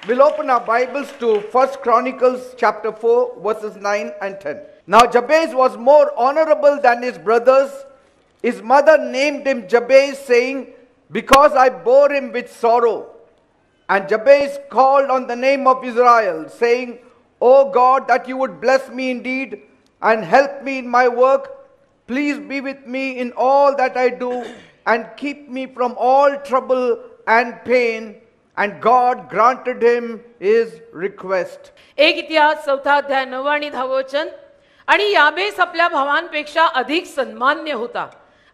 We'll open our Bibles to 1 Chronicles chapter 4 verses 9 and 10. Now Jabez was more honorable than his brothers. His mother named him Jabez, saying, because I bore him with sorrow. And Jabez called on the name of Israel, saying, O God, that you would bless me indeed and help me in my work. Please be with me in all that I do and keep me from all trouble and pain. And God granted him his request. एक इतिहास 4 अध्याय 9 आणि 10 वचन. आणि याबेस आपल्या भावांपेक्षा अधिक सन्मान्य होता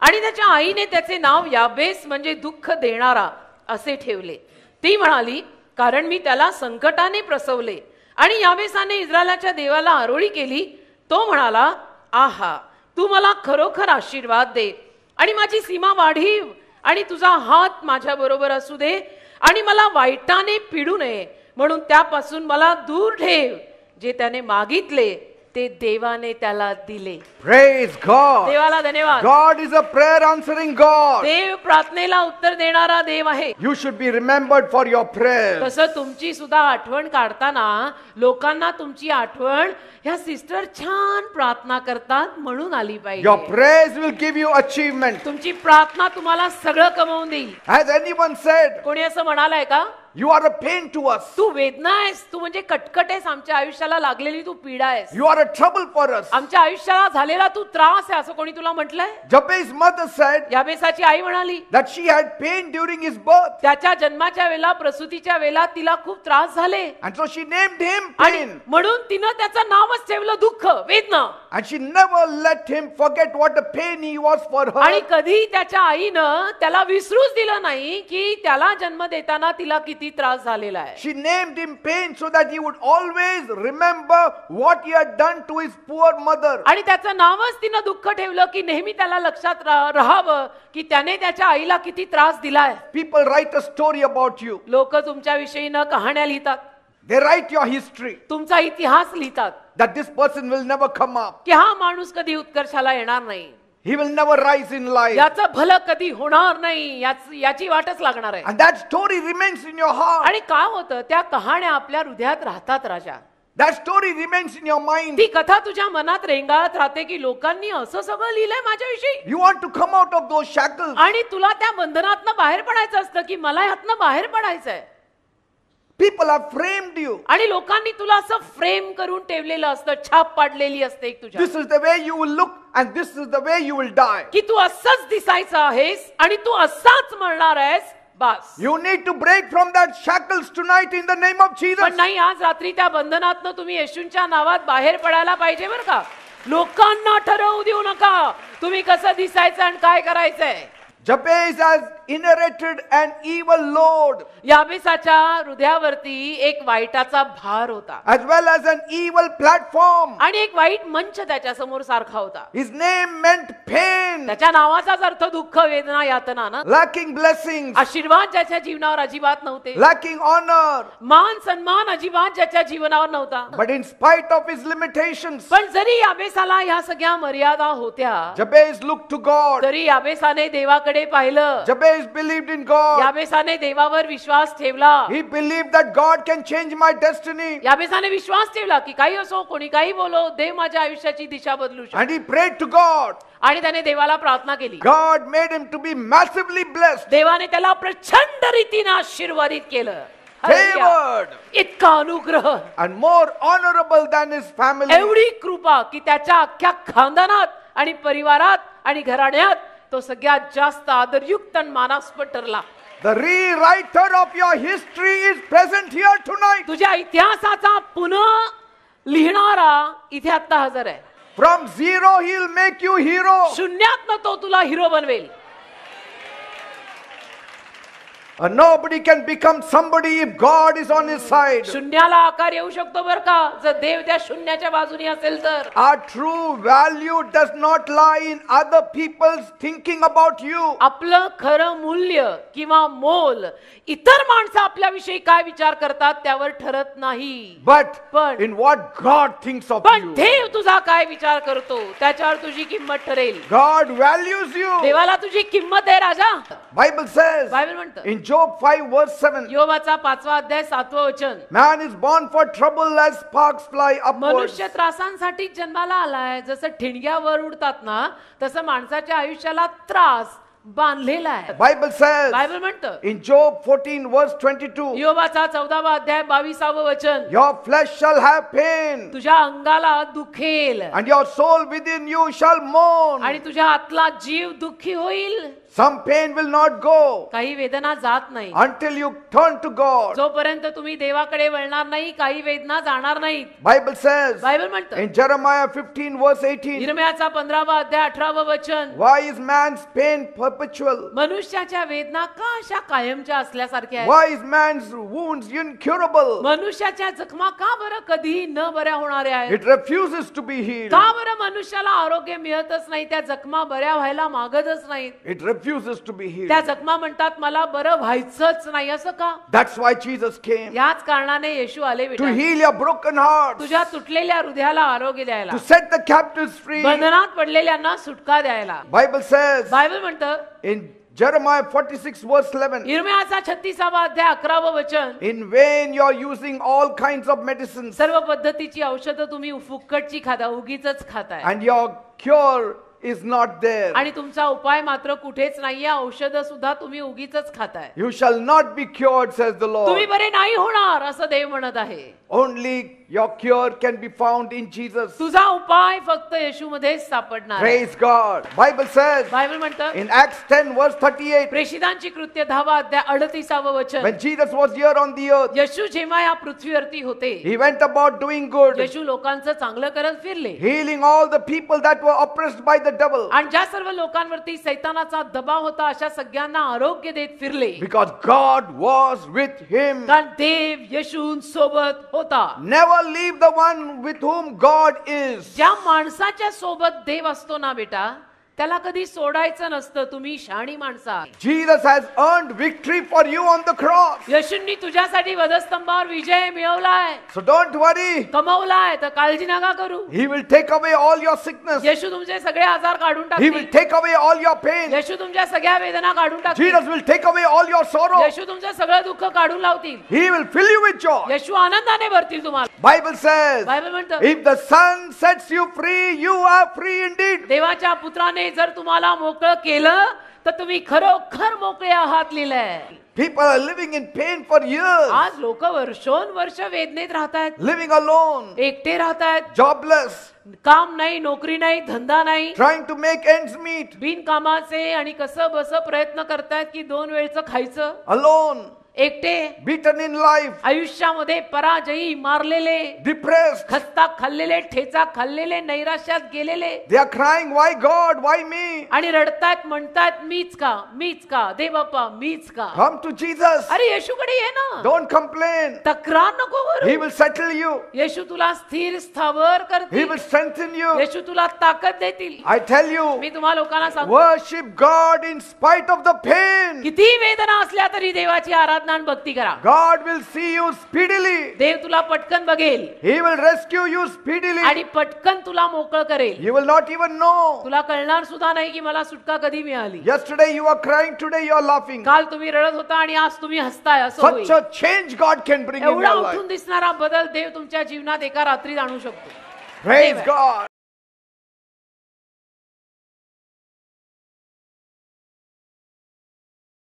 आणि त्याच्या आईने त्याचे नाव याबेस म्हणजे दुःख देणारा असे ठेवले. ती म्हणाली, कारण मी त्याला संकटाने प्रसवले. आणि याबेसाने इस्रायलाच्या देवाला आरोळी केली. तो म्हणाला, आहा, तू मला खरोखर आशीर्वाद दे आणि माझी सीमा वाढीव आणि तुझा हात माझ्या बरोबर असू दे आणि मला वाईटाने पिडू नये म्हणून त्यापासून मला दूर ठेव. जे त्याने मागितले ते देवाने त्याला दिले. Praise God. देवाला धन्यवाद. God is a prayer answering God. देव प्रार्थनेला उत्तर देणारा देव आहे. You should be remembered for your prayers. तसं तुमची सुद्धा आठवण काढताना लोकांना तुमची आठवण ह्या सिस्टर छान प्रार्थना करतात म्हणून आली पाहिजे. Your prayers will give you achievement. तुमची प्रार्थना तुम्हाला सगळं कमवून देईल. Has anyone said, कोणी असं म्हणालाय का, you are a pain to us? तू वेदना आहेस, तू म्हणजे कटकट आहेस, आमच्या आयुष्याला लागलेली तू पीडा आहेस, You are a trouble for us. आमच्या आयुष्याला झालेला तू त्रास आहे, असं कोणी तुला म्हटलंय? Jabez's mother said याबेसाची आई म्हणाली that she had pain during his birth. त्याच्या जन्माच्या वेळेला, प्रसूतीच्या वेळेला तिला खूप त्रास झाले And so she named him आणि pain. म्हणून तिनं त्याचं नावच ठेवलं दुःख, वेदना. And she never let him forget what a pain he was for आणि her. कधी त्याच्या आईनं त्याला विसरूच दिलं नाही की त्याला जन्म देताना तिला किती त्रास झालेला आहे. She named him pain so that he would always remember what he had done to his poor mother. आणि त्याचं नावच तिनं दुःख ठेवलं की नेहमी त्याला लक्षात राहावं की त्याने त्याच्या आईला किती त्रास दिलाय. People write a story about you. लोक तुमच्या विषयीनं कहाण्या लिहितात, They write your history, तुमचा इतिहास लिहितात that this person will never come up. की हा माणूस कधी उत्कर्षाला येणार नाही, He will never rise in life. याचं भलं कधी होणार नाही, याची वाटच लागणार आहे. And that story remains in your heart. आणि काय होतं, त्या कहाण्या आपल्या हृदयात राहतात राजा. That story remains in your mind. ती कथा तुझ्या मनात रेंगाळत राहते की लोकांनी असं सगळं लिहिलंय माझ्याविषयी. You want to come out of those shackles. आणि तुला त्या बंधनातनं बाहेर पडायचं असतं की मला ह्यातनं बाहेर पडायचंय. People have framed you. आणि लोकांनी तुला असं फ्रेम करून ठेवलेलं असतं, छाप पाडलेली असते एक तुझ्या, This is the way you will look and this is the way you will die. की तू असंच दिसायचं आहेस आणि तू असाच मरणार आहेस. बस. You need to break from that shackles tonight in the name of Jesus. पण नाही, आज रात्री त्या बंधनातनं तुम्ही येशूंच्या नावात बाहेर पडायला पाहिजे बरं का. लोकांना ठरवू देऊ नका तुम्ही कसं दिसायचं आणि काय करायचंय. Jabez has inherited an evil load याबेसाच्या हृदयावरती एक वाईटाचा भार होता, as well as an evil platform. आणि एक वाईट मंच त्याच्या समोर सारखा होता. His name meant pain, त्याच्या नावाचाच अर्थ दुःख, वेदना, यातना ना. lacking blessings, आशीर्वाद ज्याच्या जीवनावर अजिबात नव्हते, lacking honor. मान सन्मान अजिबात ज्याच्या जीवनावर नव्हता. But in spite of his limitations, पण जरी याबेसाला ह्या सगळ्या मर्यादा होत्या, Jabez looked to God. तरी याबेसाने देवाकडे पाहिलं. Jabez believed in God. याबेसाने देवावर विश्वास ठेवला. He believed that God can change my destiny. याबेसाने विश्वास ठेवला की काही असो, कोणी काही बोलो, देव माझ्या आयुष्याची दिशा बदलू शकतो. And he prayed to God. आणि त्याने देवाला प्रार्थना केली. God made him to be massively blessed. देवाने त्याला प्रचंड रीतीने आशीर्वादित केलं. Favored. इतका अनुग्रह And more honorable than his family. एवढी कृपा की त्याच्या अख्ख्या खानदानात आणि परिवारात आणि घराण्यात तो सगळ्यात जास्त आदरयुक्त आणि मानास्पद ठरला. The rewriter of your history is present here tonight. तुझ्या इतिहासाचा पुन्हा लिहिणारा इथे आता हजर आहे. From zero he'll make you hero. शून्यातनं तो तुला हिरो बनवेल. Nobody can become somebody if God is on his side. शून्याला आकार येऊ शकतो बर का, जर देव त्या शून्याच्या बाजूने असेल तर. Our true value does not lie in other people's thinking about you. आपलं खरं मूल्य किंवा मोल इतर माणसं आपल्याविषयी काय विचार करतात त्यावर ठरत नाही, But in what God thinks of पण you. देव तुझा काय विचार करतो त्याच्यावर तुझी किंमत ठरेल. God values you. देवाला तुझी किंमत आहे राजा. Bible says बायबल म्हणतं in Job 5 verse 7, योबाचा 5वा अध्याय 7वं वचन, man is born for trouble as sparks fly upwards. मनुष्य त्रासांसाठी जन्माला आलाय. जसं ठिणग्या वर उडतात ना तसं माणसाच्या आयुष्याला त्रास बांधलेला आहे. Bible says बायबल म्हणतं in Job 14 verse 22, योबाचा 14वा अध्याय 22वं वचन, your flesh shall have pain तुझ्या अंगाला दुखेल and your soul within you shall mourn. आणि तुझ्या आतला जीव दुःखी होईल. Some pain will not go काही वेदना जात नाही until you turn to God. जोपर्यंत तुम्ही देवाकडे वळणार नाही. काही वेदना जाणार नाहीत. Bible says बायबल म्हणतं in Jeremiah 15 verse 18, यिर्मयाचा 15वा अध्याय 18वं वचन, why is man's pain perpetual? मनुष्याच्या वेदना का अशा कायमच्या असल्यासारख्या आहेत? Why is man's wounds incurable? मनुष्याच्या जखमा का बरं कधी न बऱ्या होणाऱ्या आहेत? It refuses to be healed. का बरं मनुष्याला आरोग्य मिळतच नाही? त्या जखमा बऱ्या व्हायला मागतच नाहीत. It refuses to be healed. त्या जखमा म्हणतात मला बरं व्हायचंच नाही. असं का? That's why Jesus came, याच कारणाने येशू आले to बेटा, heal your broken hearts, तुझ्या तुटलेल्या हृदयाला आरोग्य द्यायला, to set the captives free. बंधनात पडलेल्यांना सुटका द्यायला. Bible says बायबल म्हणतं in Jeremiah 46 verse 11, यिर्मयाचा 36वा अध्याय 11वं वचन, in vain you are using all kinds of medicines सर्व पद्धतीची औषधं तुम्ही फुकटची खाता, उगीचच खाताय and your cure is not there. आणि तुमचा उपाय मात्र कुठेच नाहीये. औषध सुद्धा तुम्ही उगीचच खाताय. You shall not be cured, says the तुम्ही Lord. बरे नाही होणार असं देव म्हणत आहे. Only your cure can be found in Jesus. तुझा उपाय फक्त येशूमध्ये सापडणार आहे. Praise God. Bible says Bible म्हणतं in Acts 10 verse 38, प्रेषितांची कृत्य 10वा अध्याय 38वं वचन, when Jesus was here on the earth, येशू जेव्हा या पृथ्वीवरती होते he went about doing good, येशू लोकांचं चांगलं करत फिरले healing all the people that were oppressed by the devil, आणि ज्या सर्व लोकांवरती सैतानाचा दबाव होता अशा सगळ्यांना आरोग्य देत फिरले. because God was with him. कारण देव येशू सोबत होता. Never leave the one with whom God is. ज्या माणसाच्या सोबत देव असतो ना बेटा, त्याला कधी सोडायचं नसतं. तुम्ही शहाणी माणसं आहात. Jesus has earned victory for you on the cross. येशूंनी तुझ्यासाठी वधस्तंभावर विजय मिळवलाय, So don't worry. कमवलाय. तर काळजी नका करू. He will take away all your sickness. येशू तुमचे सगळे आजार काढून He will टाकतील. take away all your pain. येशू तुमच्या सगळ्या वेदना काढून टाकतील. Jesus will take away all your sorrow. येशू तुमचं सगळं दुःख काढून लावतील. He will fill you with joy. येशू आनंदाने भरतील तुम्हाला. Bible says, बायबल म्हणतं if the Son sets you free, you are free indeed. देवाच्या पुत्राने जर तुम्हाला मोकळं केलं तर तुम्ही खरोखर मोकळे आहात लिहिलंय. People are living in pain for years, आज लोक वर्षोनवर्ष वेदनेत राहतायत, living alone, एकटे राहतायत, jobless, काम नाही, नोकरी नाही, धंदा नाही, trying to make ends meet, बिनकामाचे आणि कसं बस प्रयत्न करतायत की 2 वेळचं खायचं. alone, एकटे, beaten in life, आयुष्यामध्ये पराजयी, मारलेले, depressed. खस्ता खाल्लेले, ठेचा खाल्लेले, नैराश्यात गेलेले They are crying, why God, why me? आणि रडतायत, म्हणतायत मीच का, मीच का, दे बाप्पा मीच का. Come to Jesus. अरे येशूकडे ये ना, Don't complain. तक्रार नको He करू. will settle you. येशू तुला स्थिर स्थावर He करतील. will strengthen you. येशू तुला ताकद देतील. I tell you, मी तुम्हा लोकांना सांगतो, worship God in spite of the pain. किती वेदना असल्या तरी देवाची आराधना आणि भक्ती करा. God will see you speedily. देव तुला पटकन बघेल He will rescue you speedily. आणि पटकन तुला मोकळ करेल. You will not even know. तुला कळणार सुद्धा नाही की मला सुटका कधी मिळाली. Yesterday you are crying, today you are laughing. काल तुम्ही रडत होता आणि आज तुम्ही हसताय. असं Such होईल. a change God can bring in एवढा your life. उठून दिसणारा बदल देव तुमच्या जीवनात एका रात्रीत आणू शकतो. Praise God.